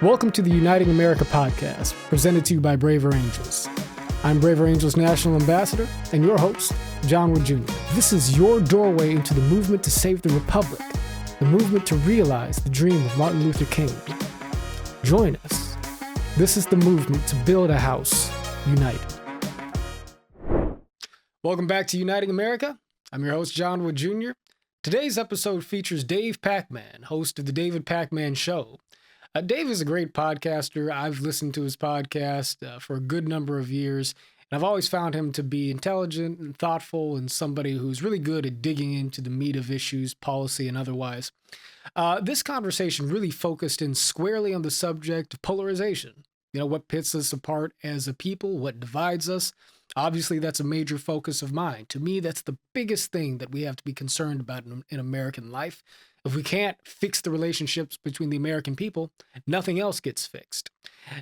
Welcome to the Uniting America podcast, presented to you by braverangels. I'm braverangels National Ambassador and your host, JohnWoodJr. This is your doorway into the movement to save the Republic, the movement to realize the dream of Martin Luther King. Join us. This is the movement to build a house united. Welcome back to Uniting America. I'm your host, JohnWoodJr. Today's episode features Dave Pakman, host of the David Pakman Show. Dave is a great podcaster. I've listened to his podcast for a good number of years, and I've always found him to be intelligent and thoughtful and somebody who's really good at digging into the meat of issues, policy and otherwise. This conversation really focused in squarely on the subject of polarization. You know, what pits us apart as a people, what divides us. Obviously, that's a major focus of mine. To me, that's the biggest thing that we have to be concerned about in American life. If we can't fix the relationships between the American people, nothing else gets fixed.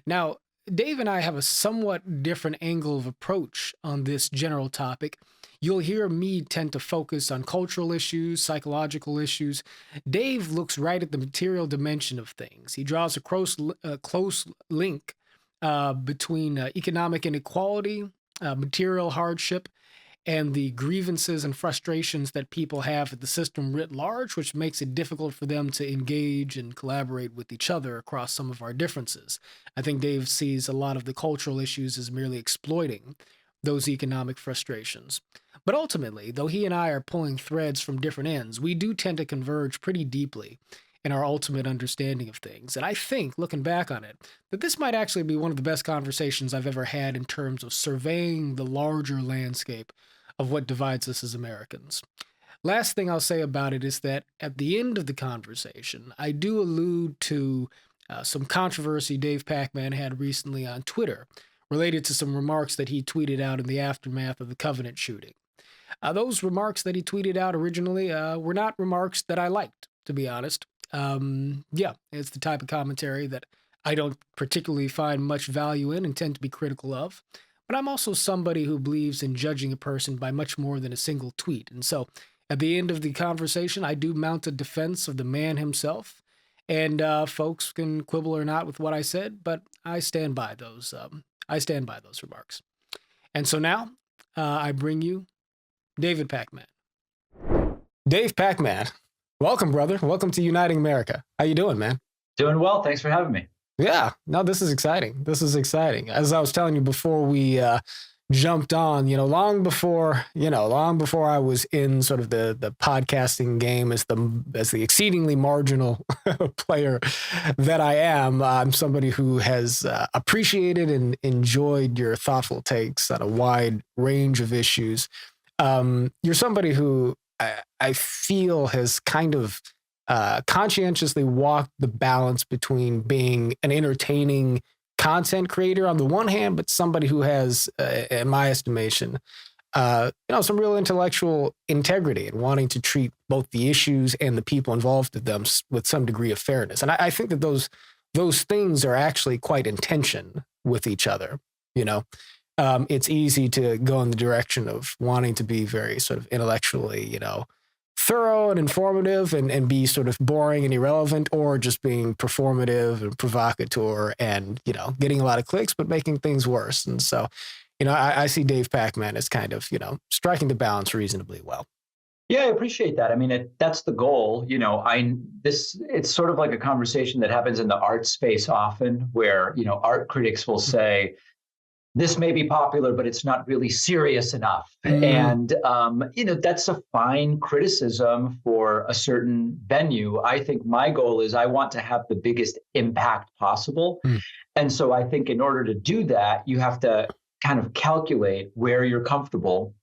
Now, Dave and I have a somewhat different angle of approach on this general topic. You'll hear me tend to focus on cultural issues, psychological issues. Dave looks right at the material dimension of things. He draws a close link between economic inequality, material hardship, and the grievances and frustrations that people have at the system writ large, which makes it difficult for them to engage and collaborate with each other across some of our differences. I think Dave sees a lot of the cultural issues as merely exploiting those economic frustrations. But ultimately, though he and I are pulling threads from different ends, we do tend to converge pretty deeply in our ultimate understanding of things. And I think, looking back on it, that this might actually be one of the best conversations I've ever had in terms of surveying the larger landscape of what divides us as Americans. Last thing I'll say about it is that at the end of the conversation, I do allude to some controversy Dave Pakman had recently on Twitter related to some remarks that he tweeted out in the aftermath of the Covenant shooting. Those remarks that he tweeted out originally were not remarks that I liked, to be honest. It's the type of commentary that I don't particularly find much value in and tend to be critical of. But I'm also somebody who believes in judging a person by much more than a single tweet. And so at the end of the conversation, I do mount a defense of the man himself. And folks can quibble or not with what I said, but I stand by those. I stand by those remarks. And so now I bring you David Pakman. Dave Pakman, welcome, brother. Welcome to Uniting America. How you doing, man? Doing well. Thanks for having me. Yeah, no, this is exciting. This is exciting. As I was telling you before we jumped on, long before I was in sort of the podcasting game as the exceedingly marginal player that I am, I'm somebody who has appreciated and enjoyed your thoughtful takes on a wide range of issues. You're somebody who I feel has kind of conscientiously walked the balance between being an entertaining content creator on the one hand, but somebody who has, in my estimation, some real intellectual integrity and wanting to treat both the issues and the people involved with them with some degree of fairness. And I think that those things are actually quite in tension with each other. It's easy to go in the direction of wanting to be very sort of intellectually, thorough and informative and be sort of boring and irrelevant, or just being performative and provocateur and, getting a lot of clicks, but making things worse. And so, I see Dave Pakman as kind of, striking the balance reasonably well. Yeah, I appreciate that. I mean, that's the goal. It's sort of like a conversation that happens in the art space often where, art critics will say, this may be popular, but it's not really serious enough. And, that's a fine criticism for a certain venue. I think my goal is I want to have the biggest impact possible. And so I think in order to do that, you have to kind of calculate where you're comfortable,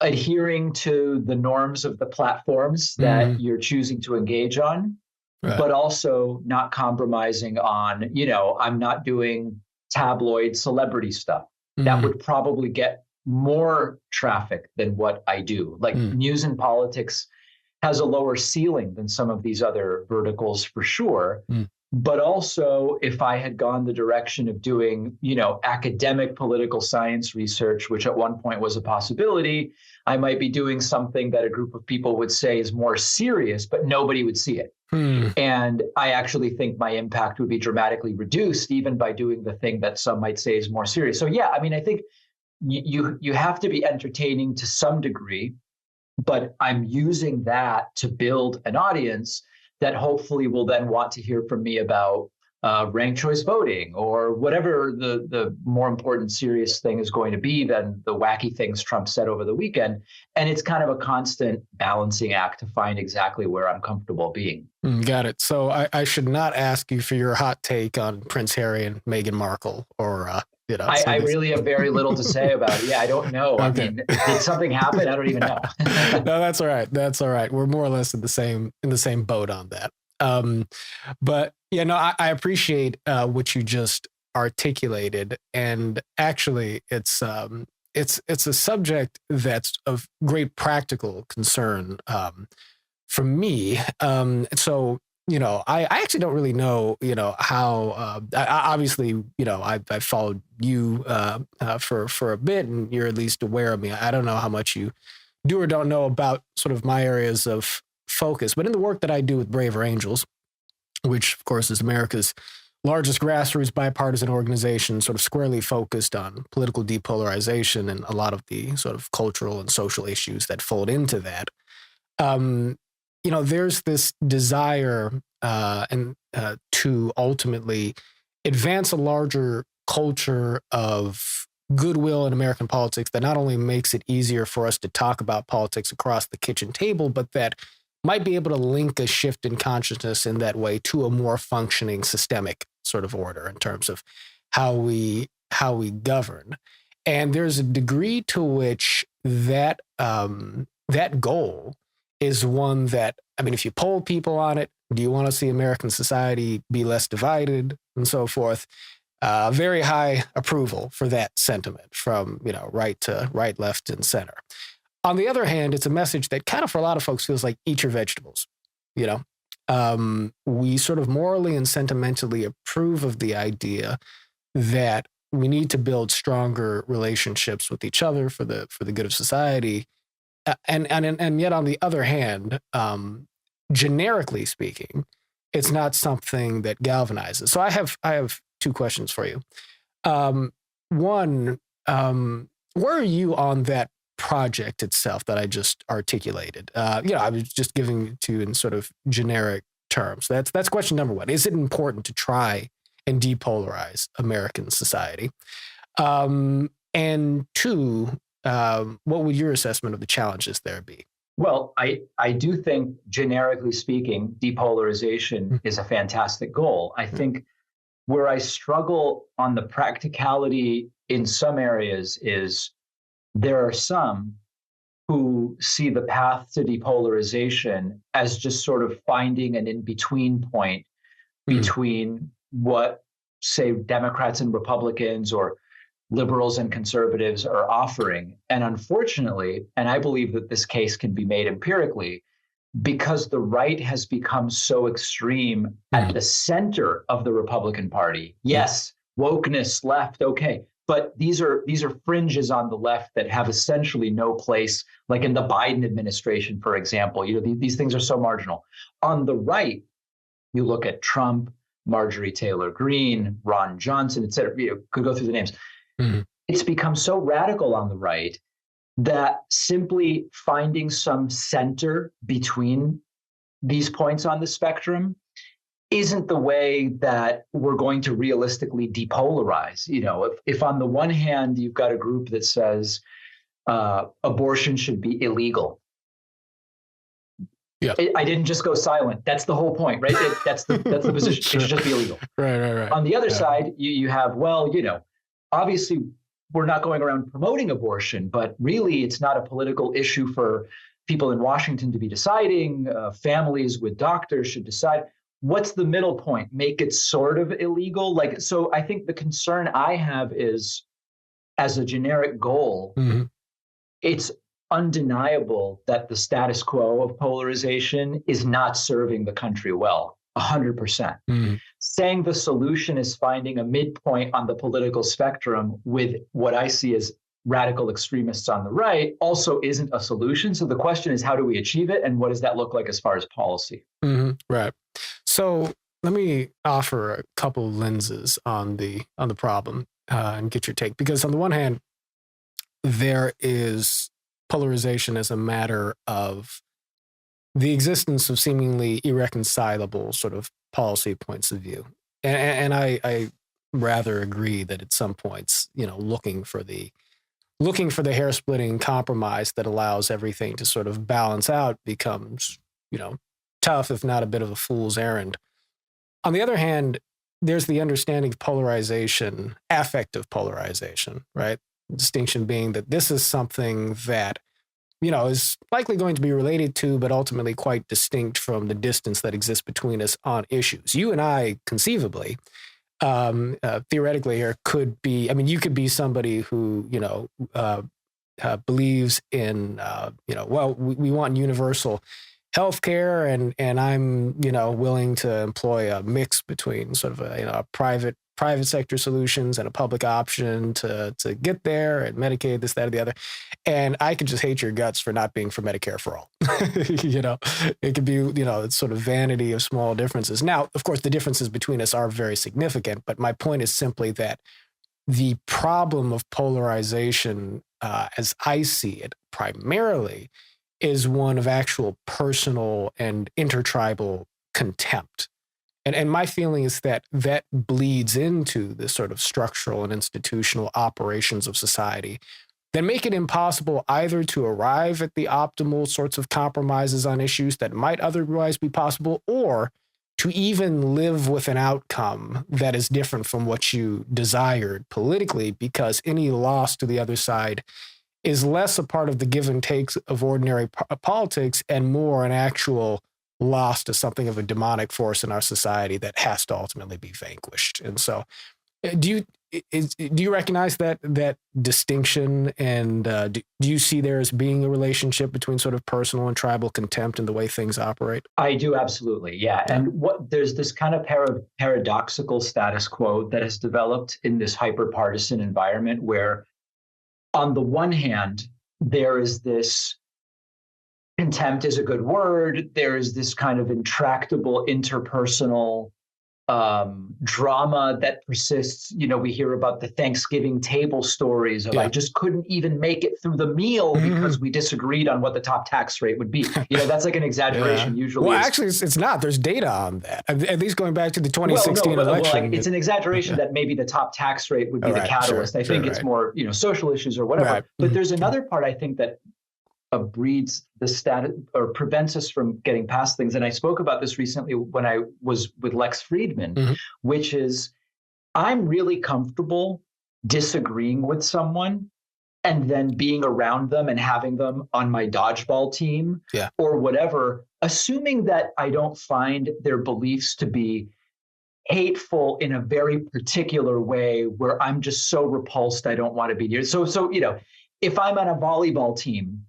adhering to the norms of the platforms that you're choosing to engage on, but also not compromising on, I'm not doing tabloid celebrity stuff. That would probably get more traffic than what I do. Like news and politics has a lower ceiling than some of these other verticals for sure. But also, if I had gone the direction of doing, academic political science research, which at one point was a possibility, I might be doing something that a group of people would say is more serious, but nobody would see it. And I actually think my impact would be dramatically reduced even by doing the thing that some might say is more serious. So yeah, I mean, I think you have to be entertaining to some degree, but I'm using that to build an audience that hopefully will then want to hear from me about ranked choice voting or whatever the more important serious thing is going to be than the wacky things Trump said over the weekend. And it's kind of a constant balancing act to find exactly where I'm comfortable being. Got it. So I should not ask you for your hot take on Prince Harry and Meghan Markle or, I really have very little to say about it. Yeah, I don't know. Okay. I mean, did something happen? I don't even know. No, that's all right. That's all right. We're more or less in the same boat on that. But I appreciate what you just articulated, and actually, it's a subject that's of great practical concern for me. So. I actually don't really know, how, obviously, I've followed you for a bit, and you're at least aware of me. I don't know how much you do or don't know about sort of my areas of focus, but in the work that I do with Braver Angels, which of course is America's largest grassroots bipartisan organization, sort of squarely focused on political depolarization and a lot of the sort of cultural and social issues that fold into that. There's this desire to ultimately advance a larger culture of goodwill in American politics that not only makes it easier for us to talk about politics across the kitchen table, but that might be able to link a shift in consciousness in that way to a more functioning systemic sort of order in terms of how we govern. And there's a degree to which that goal is one that, I mean, if you poll people on it, do you want to see American society be less divided and so forth? Very high approval for that sentiment from, right to right, left, and center. On the other hand, it's a message that kind of for a lot of folks feels like eat your vegetables. We sort of morally and sentimentally approve of the idea that we need to build stronger relationships with each other for the good of society. And yet, on the other hand, generically speaking, it's not something that galvanizes. So I have two questions for you. One, where are you on that project itself that I just articulated? I was just giving it to you in sort of generic terms. That's question number one. Is it important to try and depolarize American society? And two, what would your assessment of the challenges there be? Well, I do think, generically speaking, depolarization is a fantastic goal. I think where I struggle on the practicality in some areas is there are some who see the path to depolarization as just sort of finding an in-between point between what, say, Democrats and Republicans or liberals and conservatives are offering. And unfortunately, and I believe that this case can be made empirically, because the right has become so extreme at the center of the Republican Party. Yes, wokeness, left, okay. But these are fringes on the left that have essentially no place, like in the Biden administration, for example. These things are so marginal. On the right, you look at Trump, Marjorie Taylor Greene, Ron Johnson, et cetera. Could go through the names. It's become so radical on the right that simply finding some center between these points on the spectrum isn't the way that we're going to realistically depolarize. If on the one hand, you've got a group that says abortion should be illegal. Yeah, I didn't just go silent. That's the whole point, right? That's the position. Sure. It should just be illegal. Right. On the other side, you have, obviously, we're not going around promoting abortion, but really it's not a political issue for people in Washington to be deciding. Families with doctors should decide. What's the middle point? Make it sort of illegal? So I think the concern I have is, as a generic goal, it's undeniable that the status quo of polarization is not serving the country well, 100%. saying the solution is finding a midpoint on the political spectrum with what I see as radical extremists on the right also isn't a solution. So the question is, how do we achieve it? And what does that look like as far as policy? Right. So let me offer a couple lenses on the problem and get your take. Because on the one hand, there is polarization as a matter of the existence of seemingly irreconcilable sort of policy points of view. And I rather agree that at some points, looking for the hair-splitting compromise that allows everything to sort of balance out becomes, tough, if not a bit of a fool's errand. On the other hand, there's the understanding of polarization, affective polarization, right? The distinction being that this is something that, is likely going to be related to, but ultimately quite distinct from the distance that exists between us on issues. You and I, conceivably, theoretically, here could be, you could be somebody who, believes in, we want universal healthcare, and I'm, willing to employ a mix between sort of a private sector solutions and a public option to get there, and Medicaid, this, that, or the other. And I could just hate your guts for not being for Medicare for all. It could be, it's sort of vanity of small differences. Now, of course, the differences between us are very significant, but my point is simply that the problem of polarization, as I see it, primarily is one of actual personal and intertribal contempt. And my feeling is that bleeds into the sort of structural and institutional operations of society that make it impossible either to arrive at the optimal sorts of compromises on issues that might otherwise be possible, or to even live with an outcome that is different from what you desired politically, because any loss to the other side is less a part of the give and takes of ordinary politics and more an actual loss to something of a demonic force in our society that has to ultimately be vanquished. And so do you recognize that distinction, and do you see there as being a relationship between sort of personal and tribal contempt and the way things operate? I do, absolutely. Yeah. And there's this kind of paradoxical status quo that has developed in this hyper-partisan environment where, on the one hand, there is this contempt is a good word. There is this kind of intractable interpersonal drama that persists. We hear about the Thanksgiving table stories of I just couldn't even make it through the meal because we disagreed on what the top tax rate would be. That's like an exaggeration usually. Well, actually, it's not. There's data on that, at least going back to the 2016 election. It's an exaggeration that maybe the top tax rate would be the catalyst. I think it's more, social issues or whatever. Right. But there's another part, I think, that breeds the status or prevents us from getting past things. And I spoke about this recently when I was with Lex Friedman, which is I'm really comfortable disagreeing with someone and then being around them and having them on my dodgeball team or whatever, assuming that I don't find their beliefs to be hateful in a very particular way where I'm just so repulsed I don't want to be near. So if I'm on a volleyball team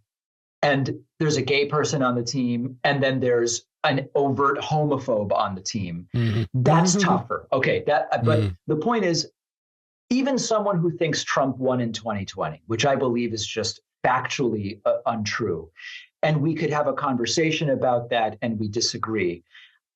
and there's a gay person on the team, and then there's an overt homophobe on the team, that's tougher. Okay, but the point is, even someone who thinks Trump won in 2020, which I believe is just factually untrue, and we could have a conversation about that and we disagree.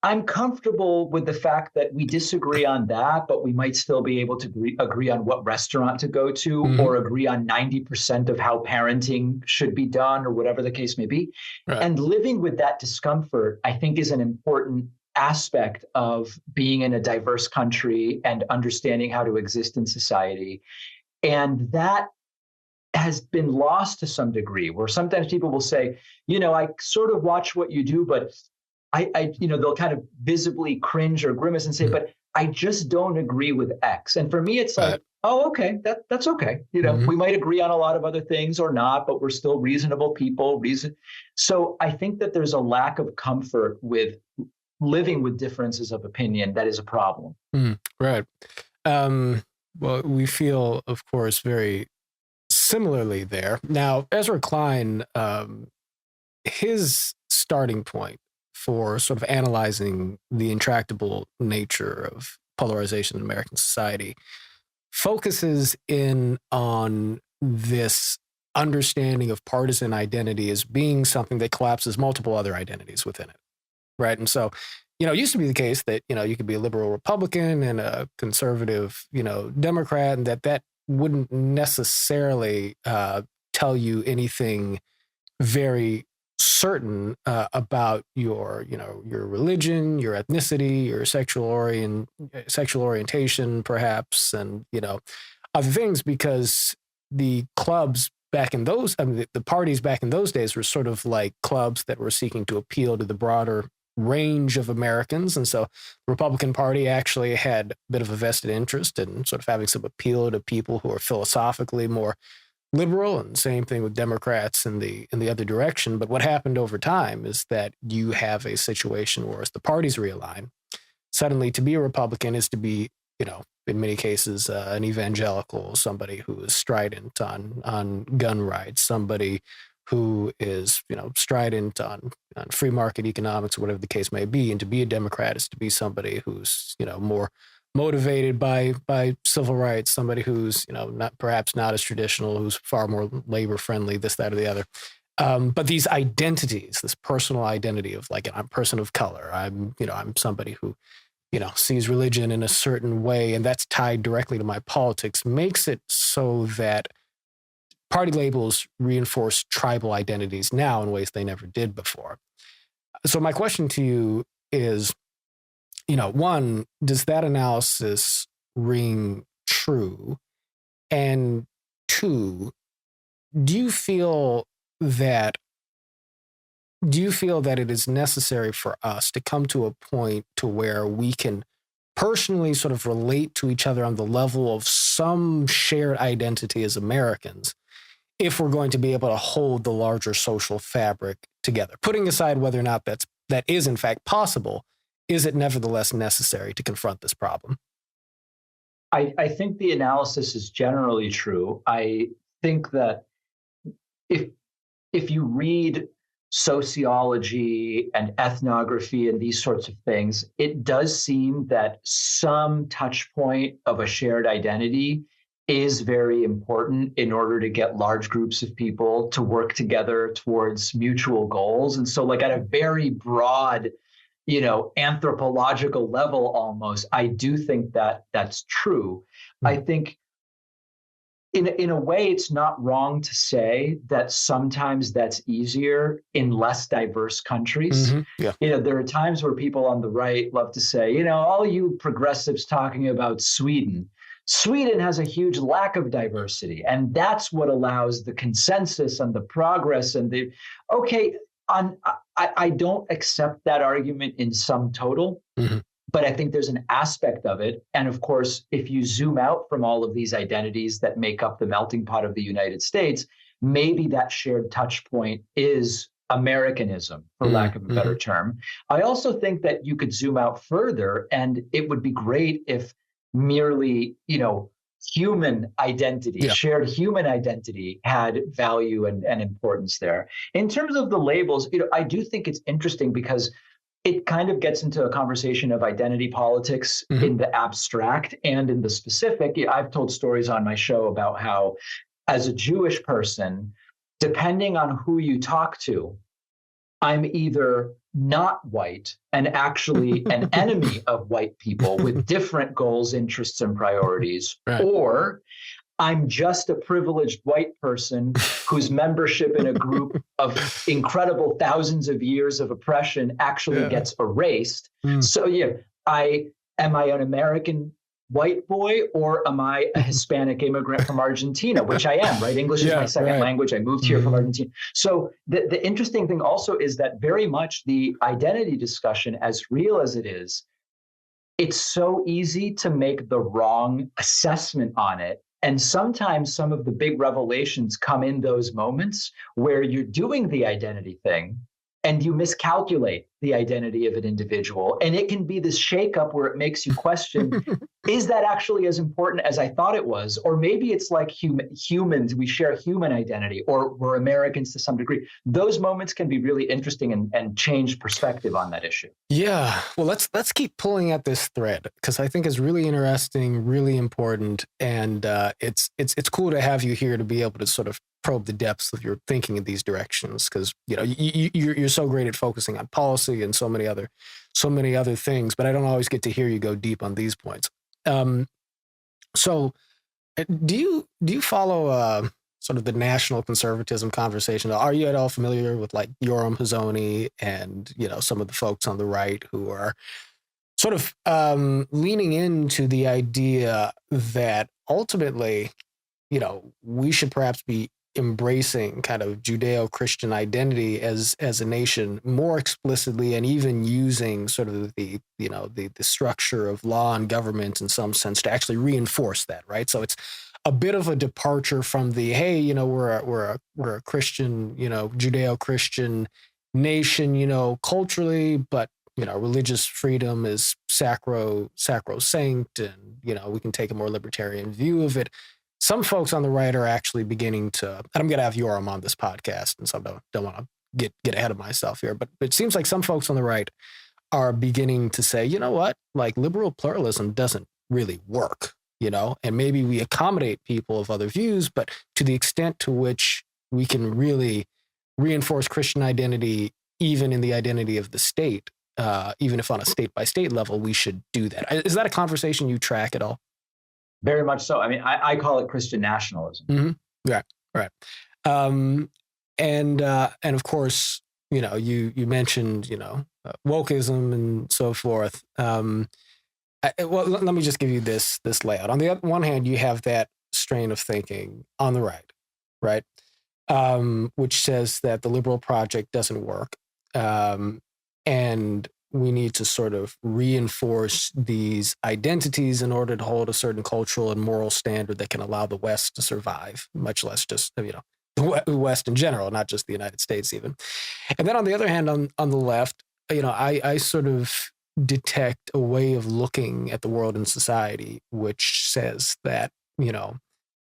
I'm comfortable with the fact that we disagree on that, but we might still be able to agree on what restaurant to go to or agree on 90% of how parenting should be done or whatever the case may be. Right. And living with that discomfort, I think, is an important aspect of being in a diverse country and understanding how to exist in society. And that has been lost to some degree, where sometimes people will say, I sort of watch what you do, but they'll kind of visibly cringe or grimace and say, but I just don't agree with X. And for me, it's like, oh, okay, that's okay. We might agree on a lot of other things or not, but we're still reasonable people. So I think that there's a lack of comfort with living with differences of opinion that is a problem. Right. Well, we feel, of course, very similarly there. Now, Ezra Klein, his starting point for sort of analyzing the intractable nature of Polarization in American Society, focuses in on this understanding of partisan identity as being something that collapses multiple other identities within it, right? And so, it used to be the case that, you could be a liberal Republican and a conservative, Democrat, and that wouldn't necessarily tell you anything very certain about your religion, your ethnicity, your sexual orientation, perhaps, and other things, because the clubs back in those, the parties back in those days were sort of like clubs that were seeking to appeal to the broader range of Americans. And so the Republican Party actually had a bit of a vested interest in sort of having some appeal to people who are philosophically more liberal, and same thing with Democrats in the other direction. But what happened over time is that you have a situation where, as the parties realign, suddenly to be a Republican is to be, in many cases, an evangelical, somebody who is strident on gun rights, somebody who is, strident on free market economics, or whatever the case may be. And to be a Democrat is to be somebody who's, more motivated by civil rights, somebody who's, perhaps not as traditional, who's far more labor friendly, this, that, or the other. But these identities, this personal identity of like, I'm a person of color, I'm somebody who, sees religion in a certain way, and that's tied directly to my politics, makes it so that party labels reinforce tribal identities now in ways they never did before. So my question to you is, one, does that analysis ring true? And two, do you feel that it is necessary for us to come to a point to where we can personally sort of relate to each other on the level of some shared identity as Americans, if we're going to be able to hold the larger social fabric together? Putting aside whether or not that is in fact possible, is it nevertheless necessary to confront this problem? I think the analysis is generally true. I think that if you read sociology and ethnography and these sorts of things, it does seem that some touch point of a shared identity is very important in order to get large groups of people to work together towards mutual goals. And so, like, at a very broad, anthropological level almost, I do think that that's true. I think in a way, it's not wrong to say that sometimes that's easier in less diverse countries. Mm-hmm. Yeah. There are times where people on the right love to say, all you progressives talking about Sweden. Sweden has a huge lack of diversity, and that's what allows the consensus and the progress and I don't accept that argument in sum total. Mm-hmm. But I think there's an aspect of it. And of course, if you zoom out from all of these identities that make up the melting pot of the United States, maybe that shared touch point is Americanism, for lack of a better term. I also think that you could zoom out further, and it would be great if merely, human identity, shared human identity had value and importance there. In terms of the labels, I do think it's interesting because it kind of gets into a conversation of identity politics in the abstract and in the specific. I've told stories on my show about how, as a Jewish person, depending on who you talk to, I'm either not white and actually an enemy of white people with different goals, interests, and priorities, right, or I'm just a privileged white person whose membership in a group of incredible thousands of years of oppression actually gets erased. So am I an American white boy, or am I a Hispanic immigrant from Argentina, which I am, right? English is my second language. I moved here from Argentina. So the interesting thing also is that very much the identity discussion, as real as it is, it's so easy to make the wrong assessment on it. And sometimes some of the big revelations come in those moments where you're doing the identity thing and you miscalculate the identity of an individual. And it can be this shakeup where it makes you question, is that actually as important as I thought it was? Or maybe it's like humans, we share human identity, or we're Americans to some degree. Those moments can be really interesting and change perspective on that issue. Yeah. Well, let's keep pulling at this thread, because I think it's really interesting, really important. And it's cool to have you here to be able to sort of probe the depths of your thinking in these directions, because you're so great at focusing on policy and so many other things, but I don't always get to hear you go deep on these points. So do you follow sort of the national conservatism conversation? Are you at all familiar with like Yoram Hazony and some of the folks on the right who are sort of leaning into the idea that ultimately we should perhaps be embracing kind of Judeo-Christian identity as a nation more explicitly, and even using sort of the structure of law and government in some sense to actually reinforce that, right? So it's a bit of a departure from the, hey, we're a Christian, Judeo-Christian nation, culturally, but religious freedom is sacrosanct, and we can take a more libertarian view of it. Some folks on the right are actually beginning to, and I'm going to have Yoram on this podcast, and so I don't want to get ahead of myself here, but it seems like some folks on the right are beginning to say, you know what, like liberal pluralism doesn't really work, and maybe we accommodate people of other views, but to the extent to which we can really reinforce Christian identity, even in the identity of the state, even if on a state-by-state level, we should do that. Is that a conversation you track at all? Very much so. I mean, I call it Christian nationalism. Mm-hmm. Right. And of course, you mentioned, wokeism and so forth. Well, let me just give you this layout. On the one hand, you have that strain of thinking on the right, which says that the liberal project doesn't work, and we need to sort of reinforce these identities in order to hold a certain cultural and moral standard that can allow the West to survive, much less just, the West in general, not just the United States even. And then on the other hand, on the left, I sort of detect a way of looking at the world and society, which says that,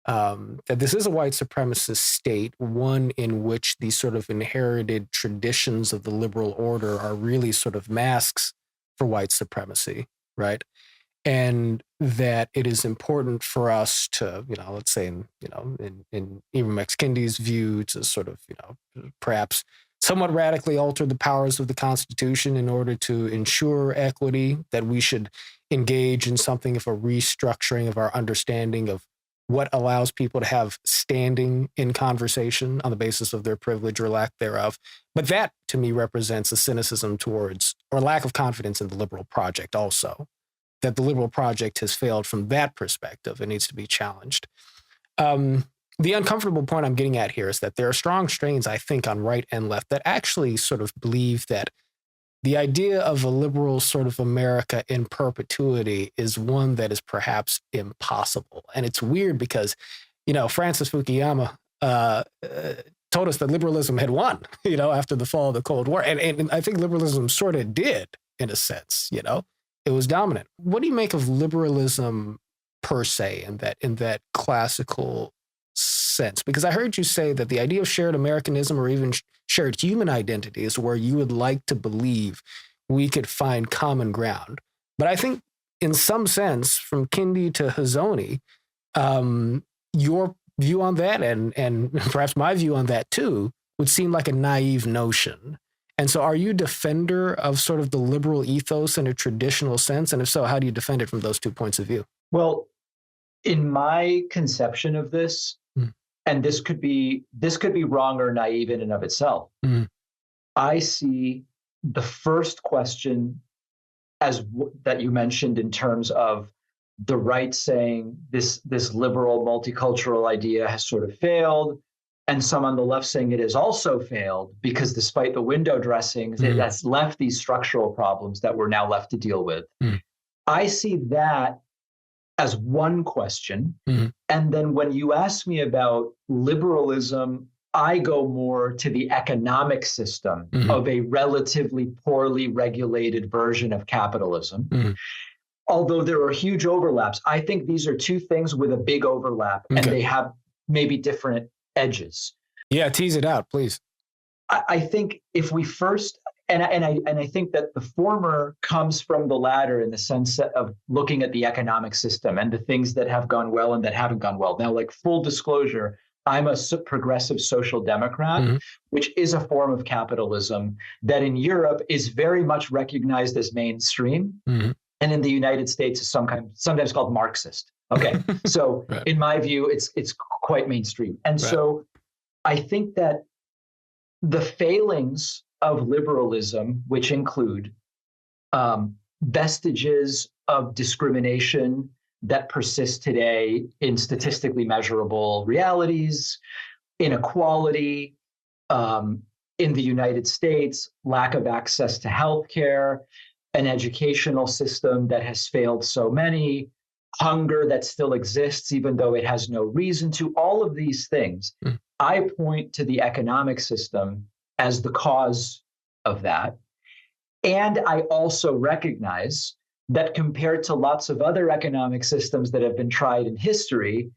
that this is a white supremacist state, one in which these sort of inherited traditions of the liberal order are really sort of masks for white supremacy, right? And that it is important for us to, let's say in Ibram X. Kendi's view, to sort of, perhaps somewhat radically alter the powers of the Constitution in order to ensure equity, that we should engage in something of a restructuring of our understanding of what allows people to have standing in conversation on the basis of their privilege or lack thereof. But that, to me, represents a cynicism towards, or lack of confidence in the liberal project also, that the liberal project has failed from that perspective and needs to be challenged. The uncomfortable point I'm getting at here is that there are strong strains, I think, on right and left that actually sort of believe that the idea of a liberal sort of America in perpetuity is one that is perhaps impossible. And it's weird because, Francis Fukuyama told us that liberalism had won, after the fall of the Cold War. And I think liberalism sort of did, in a sense, it was dominant. What do you make of liberalism per se in that classical sense? Because I heard you say that the idea of shared Americanism or even shared human identity is where you would like to believe we could find common ground. But I think in some sense, from Kendi to Hazony, your view on that and perhaps my view on that too would seem like a naive notion. And so are you a defender of sort of the liberal ethos in a traditional sense? And if so, how do you defend it from those 2 points of view? Well, in my conception of this, and this could be wrong or naive in and of itself, I see the first question as that you mentioned in terms of the right saying this liberal multicultural idea has sort of failed, and some on the left saying it has also failed because despite the window dressings, it has left these structural problems that we're now left to deal with. I see that as one question. And then when you ask me about liberalism, I go more to the economic system of a relatively poorly regulated version of capitalism. Although there are huge overlaps, I think these are two things with a big overlap, and they have maybe different edges. Yeah, tease it out, please. I think if we first, and I think that the former comes from the latter in the sense of looking at the economic system and the things that have gone well and that haven't gone well. Now, like full disclosure, I'm a progressive social democrat, which is a form of capitalism that in Europe is very much recognized as mainstream. And in the United States is sometimes called Marxist. Okay, so in my view, it's quite mainstream. And so I think that the failings of liberalism, which include vestiges of discrimination that persist today in statistically measurable realities, inequality in the United States, lack of access to healthcare, an educational system that has failed so many, hunger that still exists, even though it has no reason to, all of these things. I point to the economic system as the cause of that. And I also recognize that compared to lots of other economic systems that have been tried in history,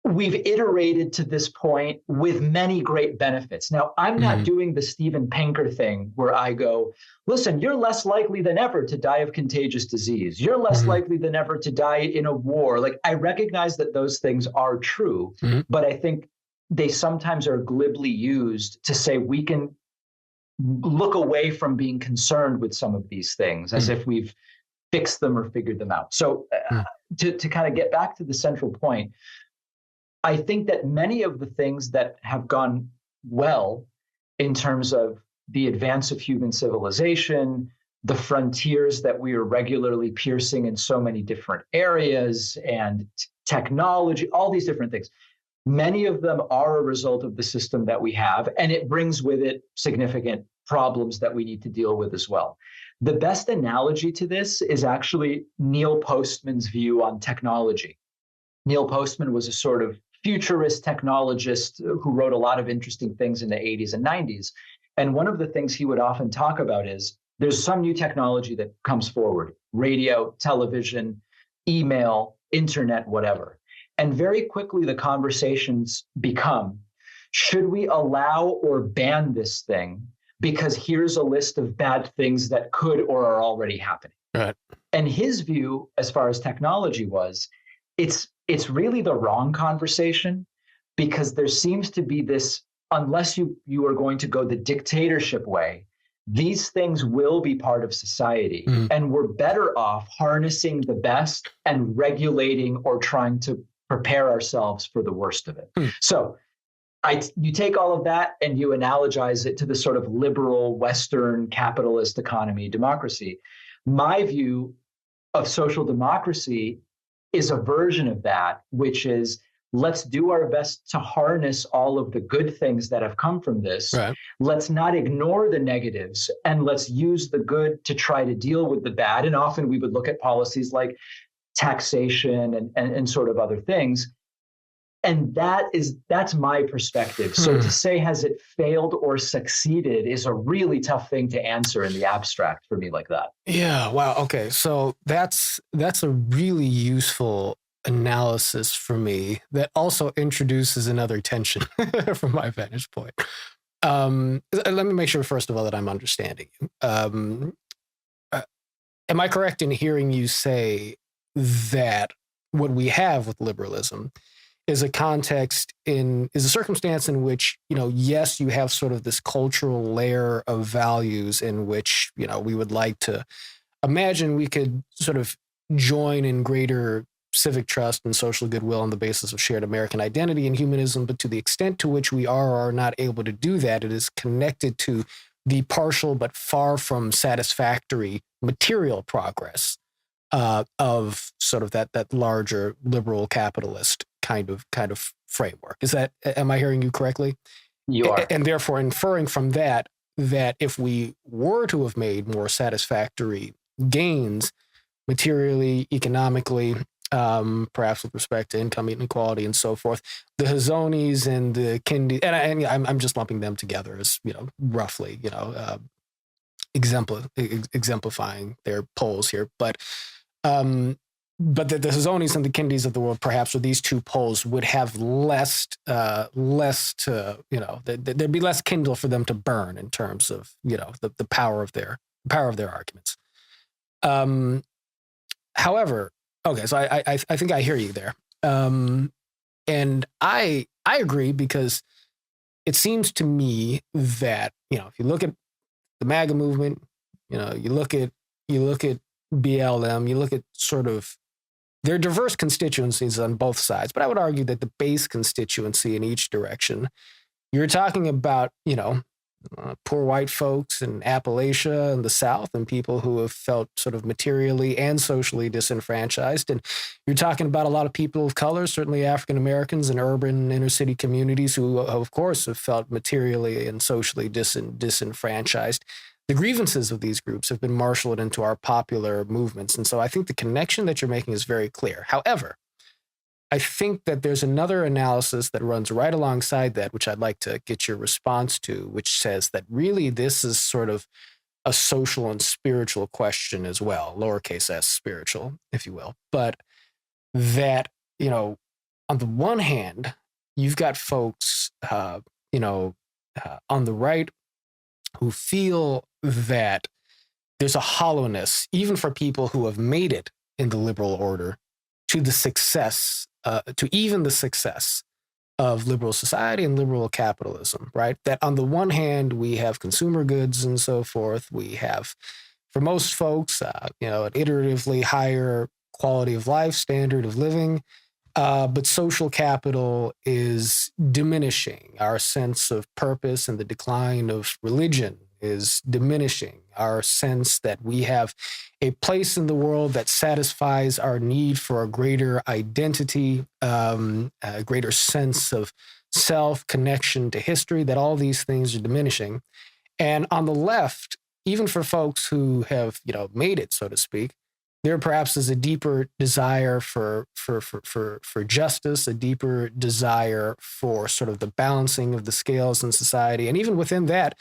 we've iterated to this point with many great benefits. Now, I'm not doing the Steven Pinker thing where I go, listen, you're less likely than ever to die of contagious disease. You're less likely than ever to die in a war. Like, I recognize that those things are true, but I think they sometimes are glibly used to say we can look away from being concerned with some of these things as if we've fixed them or figured them out. So to kind of get back to the central point, I think that many of the things that have gone well in terms of the advance of human civilization, the frontiers that we are regularly piercing in so many different areas, and technology, all these different things, many of them are a result of the system that we have, and it brings with it significant problems that we need to deal with as well. The best analogy to this is actually Neil Postman's view on technology. Neil Postman was a sort of futurist technologist who wrote a lot of interesting things in the 80s and 90s. And one of the things he would often talk about is there's some new technology that comes forward, radio, television, email, internet, whatever. And very quickly the conversations become, should we allow or ban this thing? Because here's a list of bad things that could or are already happening. Right. And his view, as far as technology was, it's really the wrong conversation, because there seems to be this, unless you are going to go the dictatorship way, these things will be part of society. And we're better off harnessing the best and regulating or trying to prepare ourselves for the worst of it. So you take all of that and you analogize it to the sort of liberal Western capitalist economy, democracy. My view of social democracy is a version of that, which is, let's do our best to harness all of the good things that have come from this. Right. Let's not ignore the negatives, and let's use the good to try to deal with the bad. And often we would look at policies like taxation and sort of other things. And that's my perspective. So to say, has it failed or succeeded, is a really tough thing to answer in the abstract for me like that. Yeah. Wow. Okay. So that's a really useful analysis for me that also introduces another tension from my vantage point. Let me make sure, first of all, that I'm understanding you. Am I correct in hearing you say that what we have with liberalism is a circumstance in which, yes, you have sort of this cultural layer of values in which, we would like to imagine we could sort of join in greater civic trust and social goodwill on the basis of shared American identity and humanism. But to the extent to which we are or are not able to do that, it is connected to the partial but far from satisfactory material progress of sort of that larger liberal capitalist kind of framework. Am I hearing you correctly? You are. And therefore inferring from that if we were to have made more satisfactory gains materially, economically, perhaps with respect to income inequality and so forth. The Hazonis and the Kindi, and I'm just lumping them together as, roughly, exemplifying their poles here. But the Hazonis and the Kindis of the world, perhaps with these two poles, would have less to, there'd be less kindle for them to burn in terms of, the power of their arguments. However, okay, so I think I hear you there, and I agree, because it seems to me that if you look at the MAGA movement, you look at BLM, you look at sort of their diverse constituencies on both sides, but I would argue that the base constituency in each direction, you're talking about poor white folks in Appalachia and the South, and people who have felt sort of materially and socially disenfranchised. And you're talking about a lot of people of color, certainly African Americans in urban inner city communities, who, of course, have felt materially and socially disenfranchised. The grievances of these groups have been marshaled into our popular movements. And so I think the connection that you're making is very clear. However, I think that there's another analysis that runs right alongside that, which I'd like to get your response to, which says that really this is sort of a social and spiritual question as well, lowercase s spiritual, if you will. But that, on the one hand, you've got folks, on the right who feel that there's a hollowness, even for people who have made it in the liberal order, to the success, to even the success of liberal society and liberal capitalism, right? That on the one hand, we have consumer goods and so forth. We have, for most folks, an iteratively higher quality of life, standard of living, but social capital is diminishing. Our sense of purpose and the decline of religion is diminishing. Our sense that we have a place in the world that satisfies our need for a greater identity, a greater sense of self, connection to history, that all these things are diminishing. And on the left, even for folks who have, made it, so to speak, there perhaps is a deeper desire for justice, a deeper desire for sort of the balancing of the scales in society. And even within that,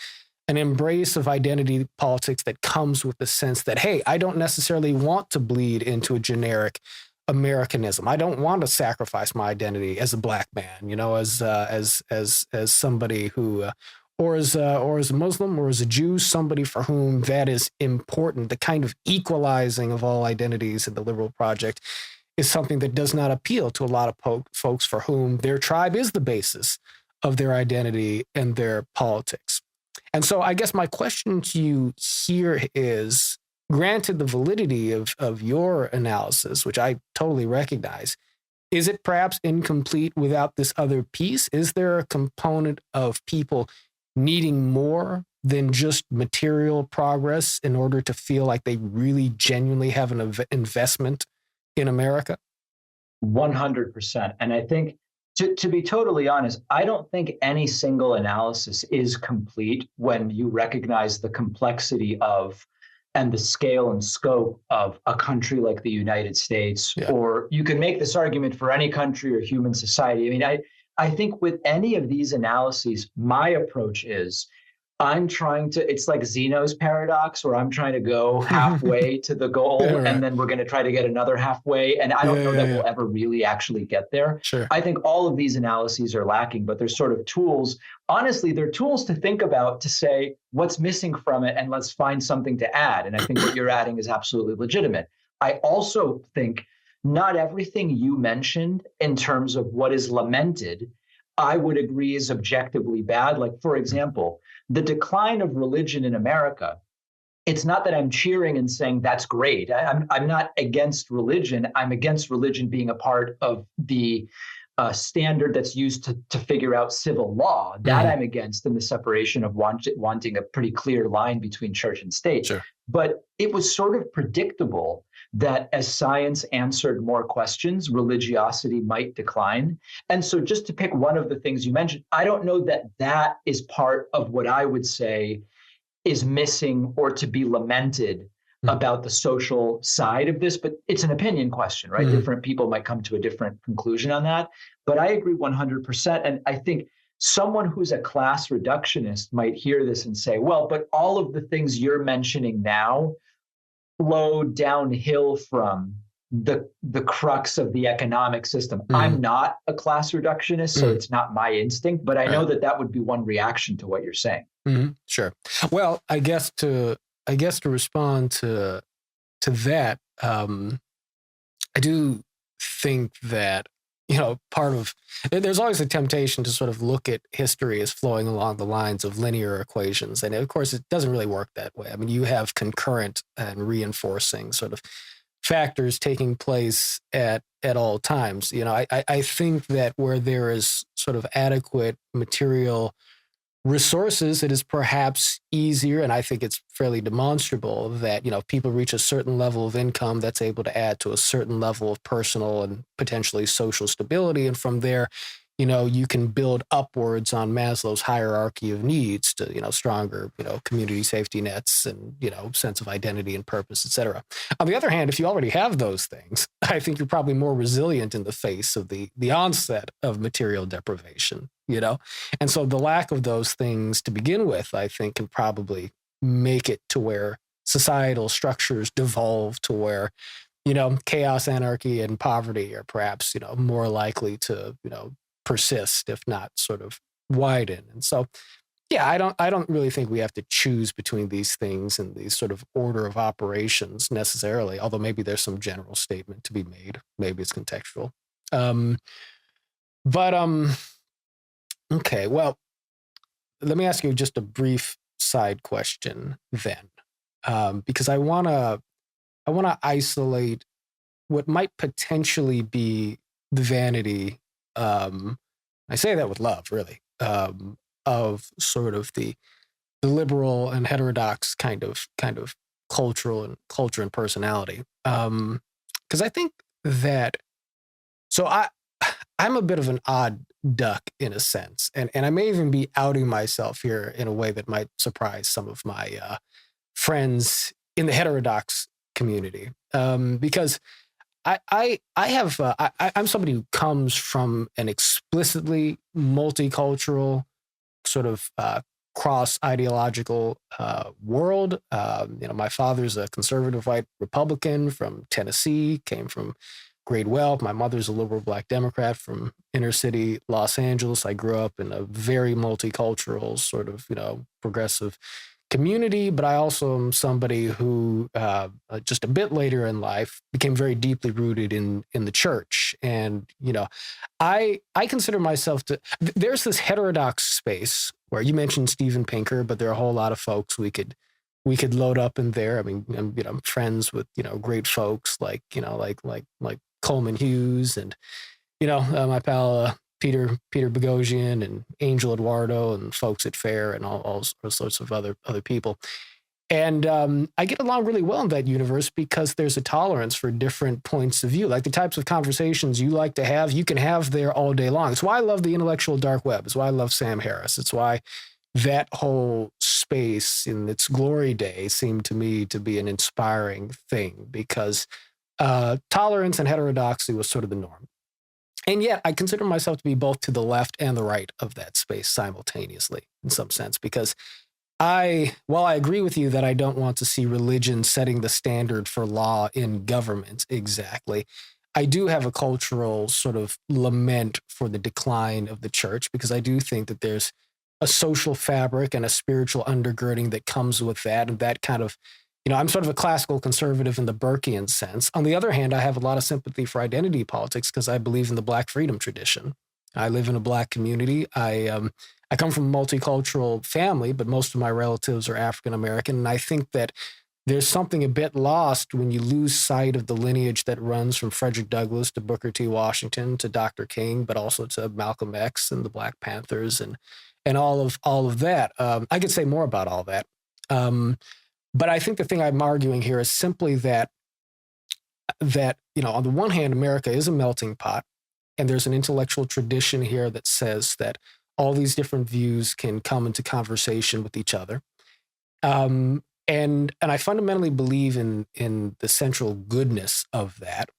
an embrace of identity politics that comes with the sense that, hey, I don't necessarily want to bleed into a generic Americanism. I don't want to sacrifice my identity as a Black man, as somebody who, or as a Muslim, or as a Jew, somebody for whom that is important. The kind of equalizing of all identities in the liberal project is something that does not appeal to a lot of folks for whom their tribe is the basis of their identity and their politics. And so I guess my question to you here is, granted the validity of your analysis, which I totally recognize, is it perhaps incomplete without this other piece? Is there a component of people needing more than just material progress in order to feel like they really genuinely have an investment in America? 100%. And I think, to be totally honest, I don't think any single analysis is complete when you recognize the complexity of and the scale and scope of a country like the United States. Yeah. Or you can make this argument for any country or human society. I mean, I think with any of these analyses, my approach is it's like Zeno's paradox, where I'm trying to go halfway to the goal, yeah, right, and then we're going to try to get another halfway. And I don't know that we'll ever really actually get there. Sure. I think all of these analyses are lacking, but they're sort of tools. Honestly, they're tools to think about, to say what's missing from it, and let's find something to add. And I think what you're adding is absolutely legitimate. I also think not everything you mentioned in terms of what is lamented, I would agree is objectively bad. Like, for example, the decline of religion in America, it's not that I'm cheering and saying that's great. I'm not against religion. I'm against religion being a part of the standard that's used to figure out civil law. That I'm against, in the separation of wanting a pretty clear line between church and state. Sure. But it was sort of predictable that as science answered more questions, religiosity might decline. And so, just to pick one of the things you mentioned, I don't know that that is part of what I would say is missing or to be lamented about the social side of this, but it's an opinion question, right? Different people might come to a different conclusion on that. But I agree 100%. And I think someone who's a class reductionist might hear this and say, well, but all of the things you're mentioning now flow downhill from the crux of the economic system. I'm not a class reductionist, so it's not my instinct, but I know that would be one reaction to what you're saying. Sure. Well, I guess to respond to that, I do think that, there's always a temptation to sort of look at history as flowing along the lines of linear equations. And of course, it doesn't really work that way. I mean, you have concurrent and reinforcing sort of factors taking place at all times. I think that where there is sort of adequate material resources, it is perhaps easier, and I think it's fairly demonstrable that, people reach a certain level of income that's able to add to a certain level of personal and potentially social stability. And from there, you can build upwards on Maslow's hierarchy of needs to, stronger, community safety nets and, sense of identity and purpose, et cetera. On the other hand, if you already have those things, I think you're probably more resilient in the face of the onset of material deprivation, And so the lack of those things to begin with, I think, can probably make it to where societal structures devolve to where, chaos, anarchy, and poverty are perhaps, more likely to, persist, if not sort of widen. And so, yeah, I don't really think we have to choose between these things and these sort of order of operations necessarily, although maybe there's some general statement to be made. Maybe it's contextual. Okay, well, let me ask you just a brief side question then, because I want to isolate what might potentially be the vanity. I say that with love, really, of sort of the liberal and heterodox kind of culture and personality. Because I think that, so I'm a bit of an odd duck in a sense, and I may even be outing myself here in a way that might surprise some of my friends in the heterodox community, because I'm somebody who comes from an explicitly multicultural sort of cross-ideological world. My father's a conservative white Republican from Tennessee, came from great wealth. My mother's a liberal Black Democrat from inner city Los Angeles. I grew up in a very multicultural sort of, progressive community, but I also am somebody who just a bit later in life became very deeply rooted in the church. And, I consider myself there's this heterodox space where you mentioned Steven Pinker, but there are a whole lot of folks we could load up in there. I mean, I'm friends with, great folks like Coleman Hughes and, my pal, Peter Boghossian and Angel Eduardo and folks at FAIR and all sorts of other people. And I get along really well in that universe because there's a tolerance for different points of view. Like the types of conversations you like to have, you can have there all day long. It's why I love the intellectual dark web. It's why I love Sam Harris. It's why that whole space in its glory days seemed to me to be an inspiring thing because tolerance and heterodoxy was sort of the norm. And yet I consider myself to be both to the left and the right of that space simultaneously in some sense, because while I agree with you that I don't want to see religion setting the standard for law in government exactly, I do have a cultural sort of lament for the decline of the church, because I do think that there's a social fabric and a spiritual undergirding that comes with that. And that kind of, I'm sort of a classical conservative in the Burkean sense. On the other hand, I have a lot of sympathy for identity politics because I believe in the Black freedom tradition. I live in a Black community. I come from a multicultural family, but most of my relatives are African American. And I think that there's something a bit lost when you lose sight of the lineage that runs from Frederick Douglass to Booker T. Washington to Dr. King, but also to Malcolm X and the Black Panthers and all of that. I could say more about all that. But I think the thing I'm arguing here is simply that, on the one hand, America is a melting pot, and there's an intellectual tradition here that says that all these different views can come into conversation with each other. And I fundamentally believe in the central goodness of that.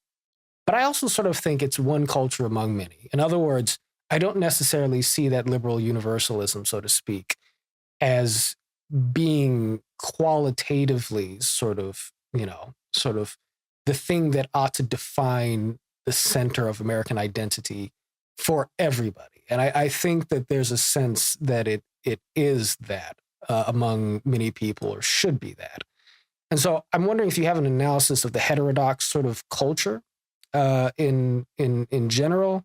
But I also sort of think it's one culture among many. In other words, I don't necessarily see that liberal universalism, so to speak, as being qualitatively sort of the thing that ought to define the center of American identity for everybody. And I think that there's a sense that it is that among many people, or should be that. And so I'm wondering if you have an analysis of the heterodox sort of culture in general,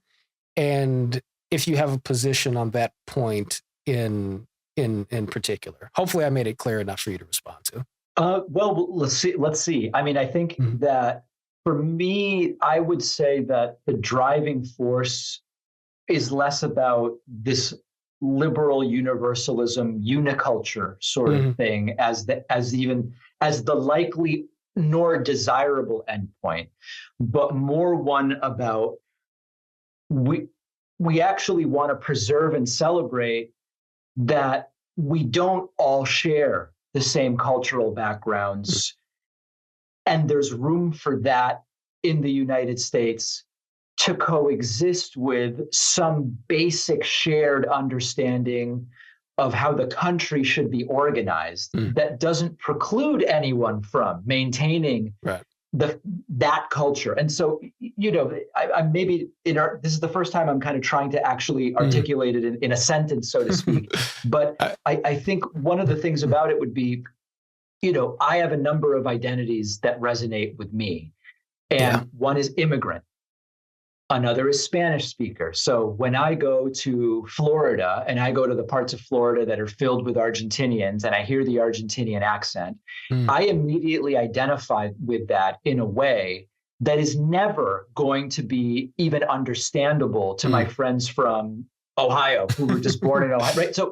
and if you have a position on that point in particular. Hopefully I made it clear enough for you to respond to. Well, let's see. I mean, I think that for me, I would say that the driving force is less about this liberal universalism, uniculture sort of thing as the likely nor desirable endpoint, but more one about we actually want to preserve and celebrate that we don't all share the same cultural backgrounds. And there's room for that in the United States to coexist with some basic shared understanding of how the country should be organized that doesn't preclude anyone from maintaining that culture. And so, I maybe this is the first time I'm kind of trying to actually articulate it in a sentence, so to speak. But I think one of the things about it would be, I have a number of identities that resonate with me. And one is immigrant. Another is Spanish speaker. So when I go to Florida and I go to the parts of Florida that are filled with Argentinians and I hear the Argentinian accent, I immediately identify with that in a way that is never going to be even understandable to my friends from Ohio who were just born in Ohio, right? So,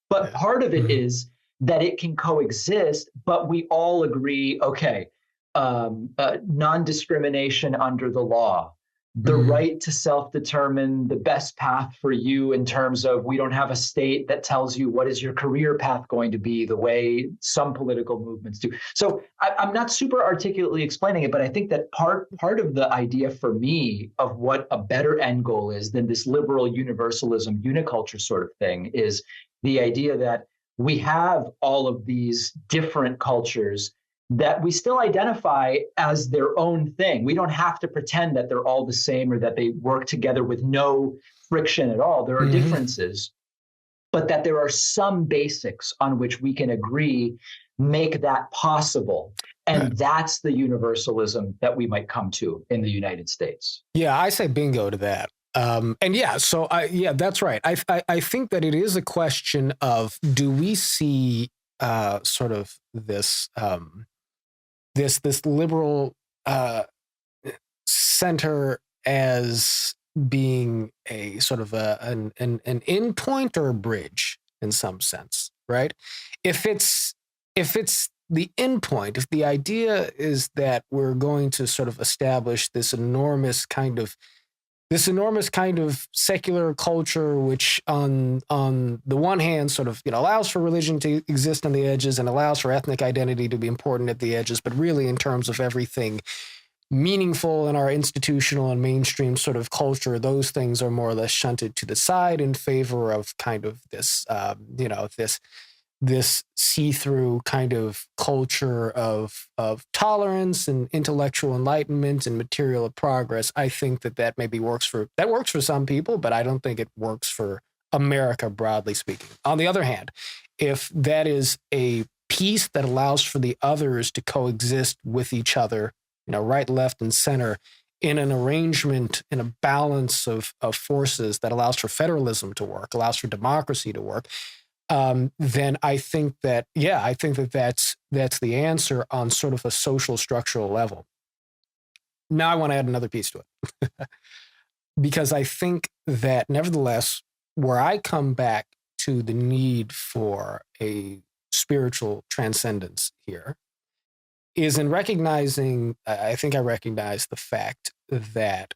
but part of it is that it can coexist, but we all agree, okay, non-discrimination under the law, the right to self-determine the best path for you in terms of we don't have a state that tells you what is your career path going to be the way some political movements do. So I'm not super articulately explaining it, but I think that part of the idea for me of what a better end goal is than this liberal universalism, uniculture sort of thing is the idea that we have all of these different cultures that we still identify as their own thing. We don't have to pretend that they're all the same or that they work together with no friction at all. There are differences, but that there are some basics on which we can agree make that possible. And that's the universalism that we might come to in the United States. Yeah, I say bingo to that. That's right. I think that it is a question of, do we see sort of this this liberal center as being a sort of an endpoint or a bridge in some sense, right? If it's the endpoint, if the idea is that we're going to sort of establish this enormous kind of secular culture, which on the one hand sort of allows for religion to exist on the edges and allows for ethnic identity to be important at the edges, but really in terms of everything meaningful in our institutional and mainstream sort of culture, those things are more or less shunted to the side in favor of kind of this this see-through kind of culture of tolerance and intellectual enlightenment and material progress. I think that maybe works for some people, but I don't think it works for America, broadly speaking. On the other hand, if that is a piece that allows for the others to coexist with each other, right, left, and center, in an arrangement, in a balance of forces that allows for federalism to work, allows for democracy to work, then I think that's the answer on sort of a social structural level. Now I want to add another piece to it because I think that nevertheless, where I come back to the need for a spiritual transcendence here is in recognizing, I think I recognize the fact that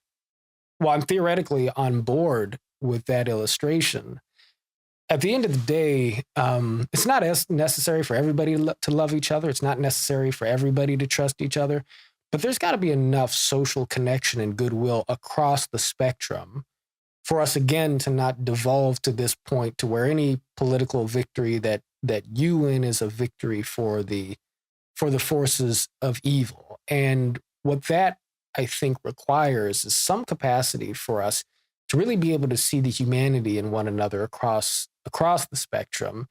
while I'm theoretically on board with that illustration, at the end of the day, it's not as necessary for everybody to love each other. It's not necessary for everybody to trust each other, but there's got to be enough social connection and goodwill across the spectrum for us, again, to not devolve to this point to where any political victory that you win is a victory for the forces of evil. And what that, I think, requires is some capacity for us to really be able to see the humanity in one another across the spectrum.